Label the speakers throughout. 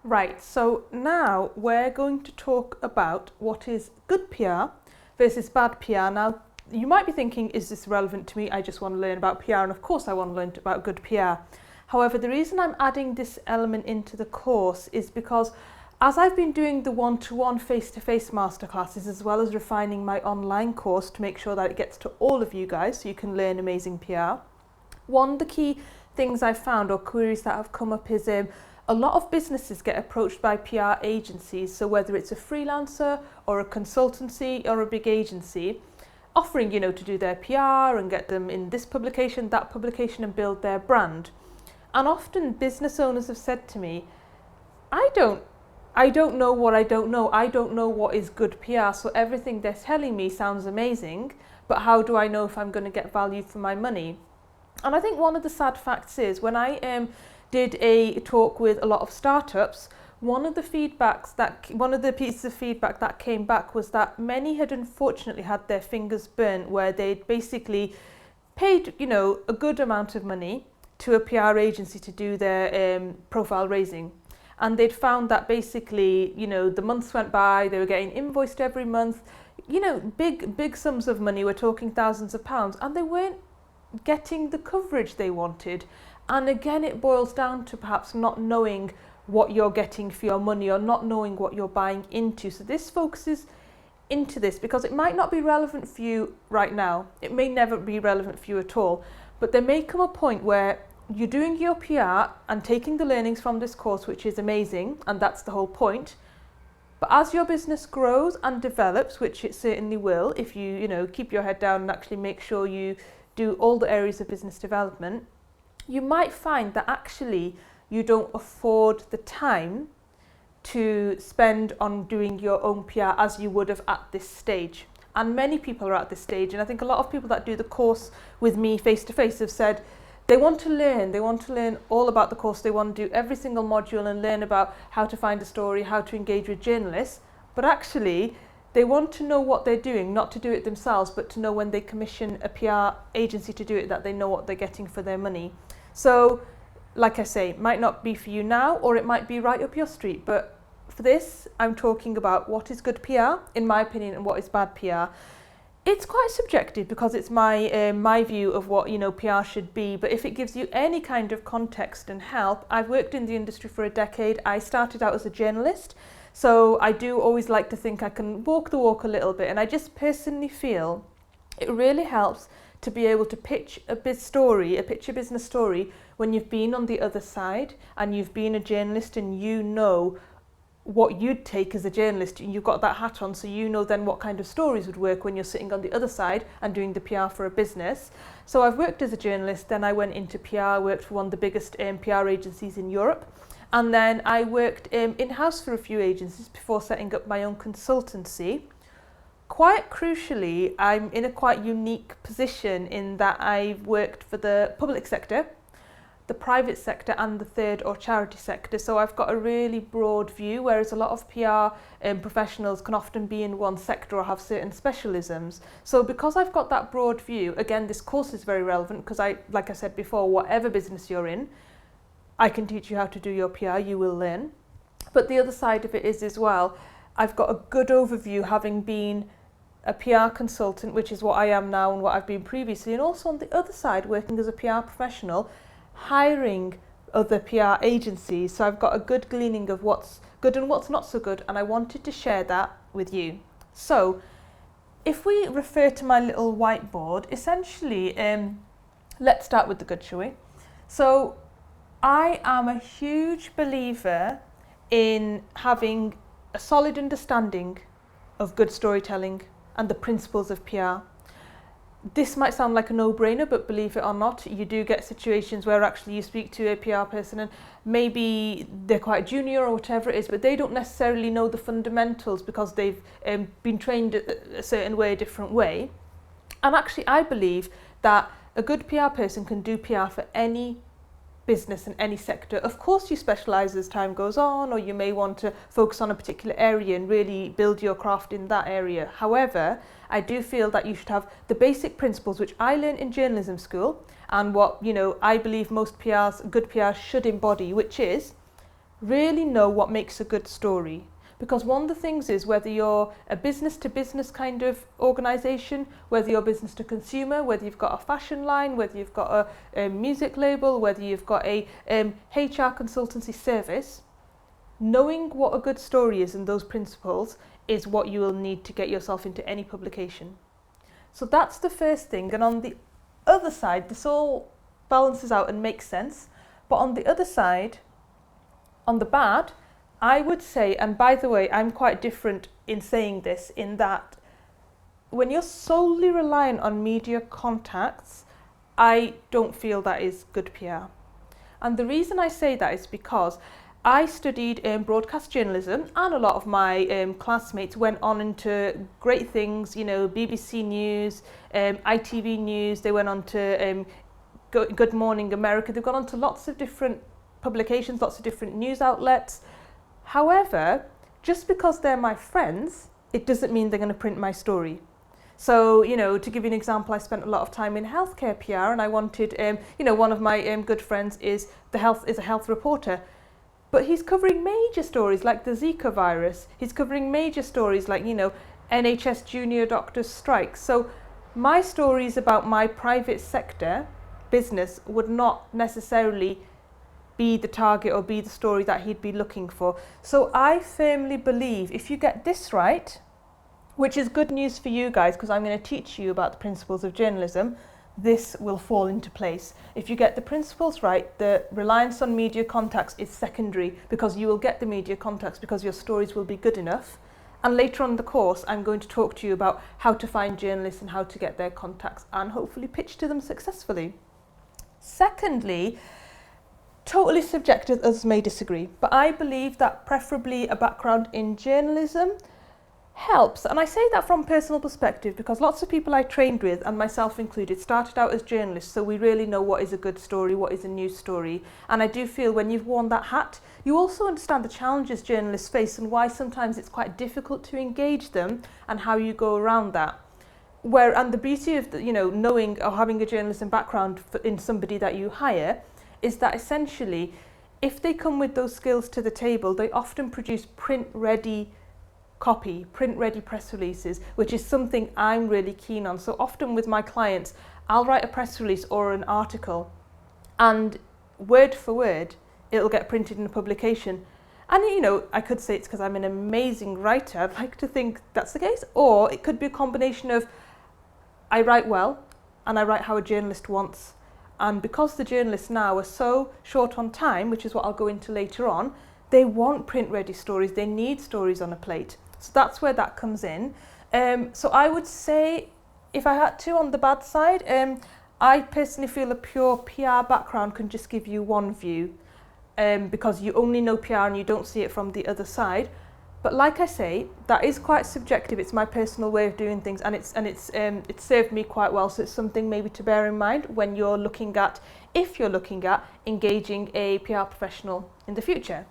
Speaker 1: Right, so now we're going to talk about what is good PR versus bad PR. Now, you might be thinking, is this relevant to me? I just want to learn about PR, and of course I want to learn about good PR. However, the reason I'm adding this element into the course is because as I've been doing the one-to-one face-to-face masterclasses, as well as refining my online course to make sure that it gets to all of you guys so you can learn amazing PR, one of the key things I've found, or queries that have come up, is a lot of businesses get approached by PR agencies. So whether it's a freelancer or a consultancy or a big agency, offering, to do their PR and get them in this publication, that publication, and build their brand. And often business owners have said to me, I don't know what I don't know. I don't know what is good PR. So everything they're telling me sounds amazing, but how do I know if I'm going to get value for my money? And I think one of the sad facts is when I did a talk with a lot of startups, one of the pieces of feedback that came back was that many had unfortunately had their fingers burnt, where they'd basically paid, a good amount of money to a PR agency to do their profile raising. And they'd found that basically, the months went by, they were getting invoiced every month, big sums of money, we're talking thousands of pounds, and they weren't getting the coverage they wanted. And again, it boils down to perhaps not knowing what you're getting for your money, or not knowing what you're buying into. So this focuses into this because it might not be relevant for you right now. It may never be relevant for you at all, but there may come a point where you're doing your PR and taking the learnings from this course, which is amazing, and that's the whole point. But as your business grows and develops, which it certainly will, if you keep your head down and actually make sure you do all the areas of business development, you might find that actually you don't afford the time to spend on doing your own PR as you would have at this stage. And many people are at this stage, and I think a lot of people that do the course with me face to face have said they want to learn all about the course, they want to do every single module and learn about how to find a story, how to engage with journalists, but actually they want to know what they're doing, not to do it themselves, but to know when they commission a PR agency to do it, that they know what they're getting for their money. So, like I say, it might not be for you now, or it might be right up your street, but for this, I'm talking about what is good PR, in my opinion, and what is bad PR. It's quite subjective because it's my view of what PR should be, but if it gives you any kind of context and help, I've worked in the industry for a decade. I started out as a journalist, so I do always like to think I can walk the walk a little bit, and I just personally feel it really helps to be able to pitch a business story when you've been on the other side and you've been a journalist and you know what you'd take as a journalist, and you've got that hat on, so you know then what kind of stories would work when you're sitting on the other side and doing the PR for a business. So I've worked as a journalist, then I went into PR, worked for one of the biggest PR agencies in Europe, and then I worked in-house for a few agencies before setting up my own consultancy. Quite crucially, I'm in a quite unique position in that I've worked for the public sector, the private sector, and the third or charity sector. So I've got a really broad view, whereas a lot of PR professionals can often be in one sector or have certain specialisms. So because I've got that broad view, again, this course is very relevant because like I said before, whatever business you're in, I can teach you how to do your PR, you will learn. But the other side of it is as well, I've got a good overview having been a PR consultant, which is what I am now and what I've been previously, and also on the other side, working as a PR professional, hiring other PR agencies. So I've got a good gleaning of what's good and what's not so good, and I wanted to share that with you. So if we refer to my little whiteboard, essentially, let's start with the good, shall we? So I am a huge believer in having a solid understanding of good storytelling and the principles of PR. This might sound like a no-brainer, but believe it or not, you do get situations where actually you speak to a PR person and maybe they're quite junior or whatever it is, but they don't necessarily know the fundamentals because they've been trained a certain way, a different way. And actually, I believe that a good PR person can do PR for any business in any sector. Of course, you specialise as time goes on, or you may want to focus on a particular area and really build your craft in that area. However, I do feel that you should have the basic principles, which I learned in journalism school, and what I believe most good PRs should embody, which is Really know what makes a good story. Because one of the things is, whether you're a business to business kind of organisation, whether you're business to consumer, whether you've got a fashion line, whether you've got a music label, whether you've got a HR consultancy service, knowing what a good story is and those principles is what you will need to get yourself into any publication. So that's the first thing. And on the other side, this all balances out and makes sense. But on the other side, on the bad, I would say, and by the way, I'm quite different in saying this, in that when you're solely reliant on media contacts, I don't feel that is good PR. And the reason I say that is because I studied broadcast journalism, and a lot of my classmates went on into great things, you know, BBC News, ITV News, they went on to Good Morning America, they've gone on to lots of different publications, lots of different news outlets. However, just because they're my friends, it doesn't mean they're going to print my story. So, you know, to give you an example, I spent a lot of time in healthcare PR, and I wanted, you know, one of my good friends is a health reporter, but he's covering major stories like the Zika virus. He's covering major stories like, you know, NHS junior doctors' strikes. So my stories about my private sector business would not necessarily be the target or be the story that he'd be looking for. So I firmly believe if you get this right, which is good news for you guys because I'm going to teach you about the principles of journalism, this will fall into place. If you get the principles right, the reliance on media contacts is secondary, because you will get the media contacts because your stories will be good enough. And later on in the course, I'm going to talk to you about how to find journalists and how to get their contacts and hopefully pitch to them successfully. Secondly, totally subjective, others may disagree, but I believe that preferably a background in journalism helps. And I say that from personal perspective because lots of people I trained with, and myself included, started out as journalists, so we really know what is a good story, what is a news story. And I do feel when you've worn that hat, you also understand the challenges journalists face and why sometimes it's quite difficult to engage them and how you go around that. And the beauty of knowing or having a journalism background in somebody that you hire is that essentially, if they come with those skills to the table, they often produce print-ready copy, print-ready press releases, which is something I'm really keen on. So often with my clients, I'll write a press release or an article, and word for word, it'll get printed in a publication. And I could say it's because I'm an amazing writer. I'd like to think that's the case. Or it could be a combination of I write well and I write how a journalist wants. And because the journalists now are so short on time, which is what I'll go into later on, they want print-ready stories. They need stories on a plate. So that's where that comes in. So I would say, if I had to, on the bad side, I personally feel a pure PR background can just give you one view, because you only know PR and you don't see it from the other side. But like I say, that is quite subjective. It's my personal way of doing things, and it's served me quite well. So it's something maybe to bear in mind when you're looking at, if you're looking at engaging a PR professional in the future.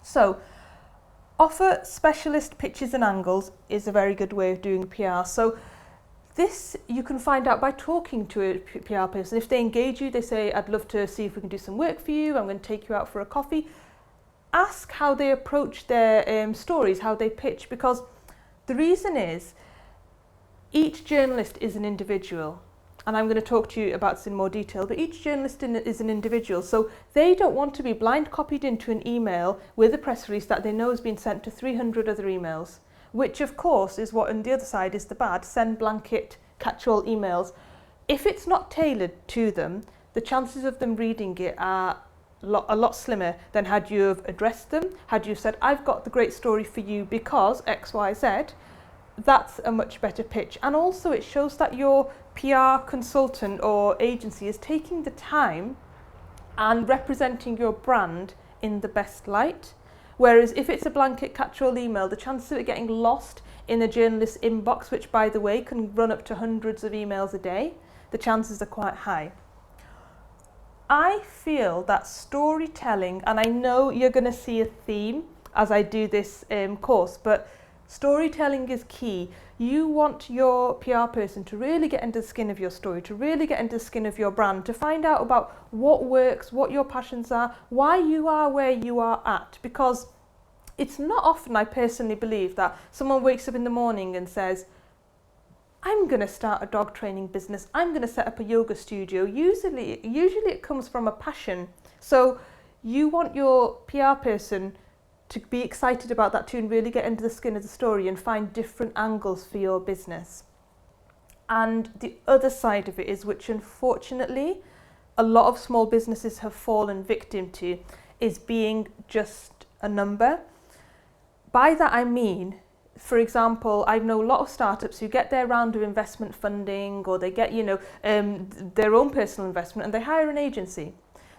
Speaker 1: So offer specialist pitches and angles is a very good way of doing PR. So this you can find out by talking to a PR person. If they engage you, they say, I'd love to see if we can do some work for you. I'm going to take you out for a coffee. Ask how they approach their stories, how they pitch, because the reason is each journalist is an individual. And I'm going to talk to you about this in more detail, but each journalist is an individual. So they don't want to be blind copied into an email with a press release that they know has been sent to 300 other emails, which of course is what on the other side is the bad, send blanket catch-all emails. If it's not tailored to them, the chances of them reading it are a lot slimmer than had you have addressed them, had you said, I've got the great story for you because X, Y, Z. That's a much better pitch. And also it shows that your PR consultant or agency is taking the time and representing your brand in the best light. Whereas if it's a blanket catch-all email, the chances of it getting lost in a journalist's inbox, which by the way can run up to hundreds of emails a day, the chances are quite high. I feel that storytelling, and I know you're going to see a theme as I do this course, but Storytelling is key. You want your PR person to really get into the skin of your story, to really get into the skin of your brand, to find out about what works, what your passions are, why you are where you are at. Because it's not often, I personally believe, that someone wakes up in the morning and says, I'm going to start a dog training business, I'm going to set up a yoga studio. Usually it comes from a passion. So you want your PR person to be excited about that too and really get into the skin of the story and find different angles for your business. And the other side of it is, which unfortunately a lot of small businesses have fallen victim to, is being just a number. By that I mean, for example, I know a lot of startups who get their round of investment funding, or they get, their own personal investment, and they hire an agency.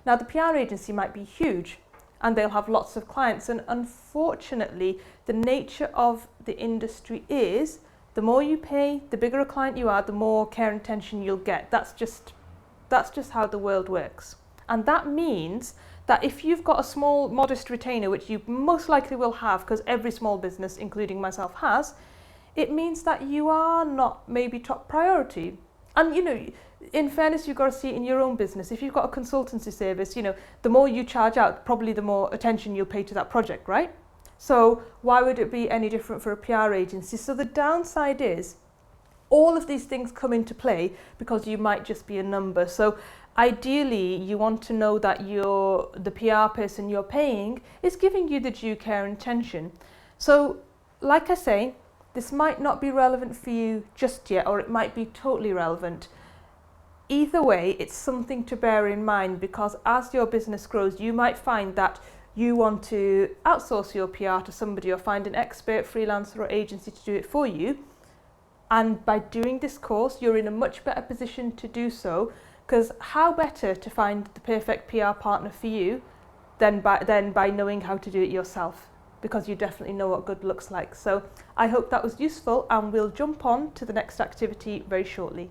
Speaker 1: Now the PR agency might be huge, and they'll have lots of clients, and unfortunately the nature of the industry is the more you pay, the bigger a client you are, the more care and attention you'll get. That's just how the world works. And that means that if you've got a small modest retainer, which you most likely will have because every small business, including myself, has, it means that you are not maybe top priority. And in fairness, you've got to see it in your own business. If you've got a consultancy service, the more you charge out, probably the more attention you'll pay to that project, right? So why would it be any different for a PR agency? So the downside is all of these things come into play because you might just be a number. So ideally, you want to know that the PR person you're paying is giving you the due care and attention. So like I say, this might not be relevant for you just yet, or it might be totally relevant. Either way, it's something to bear in mind, because as your business grows, you might find that you want to outsource your PR to somebody or find an expert freelancer or agency to do it for you. And by doing this course, you're in a much better position to do so, because how better to find the perfect PR partner for you than by knowing how to do it yourself, because you definitely know what good looks like. So I hope that was useful, and we'll jump on to the next activity very shortly.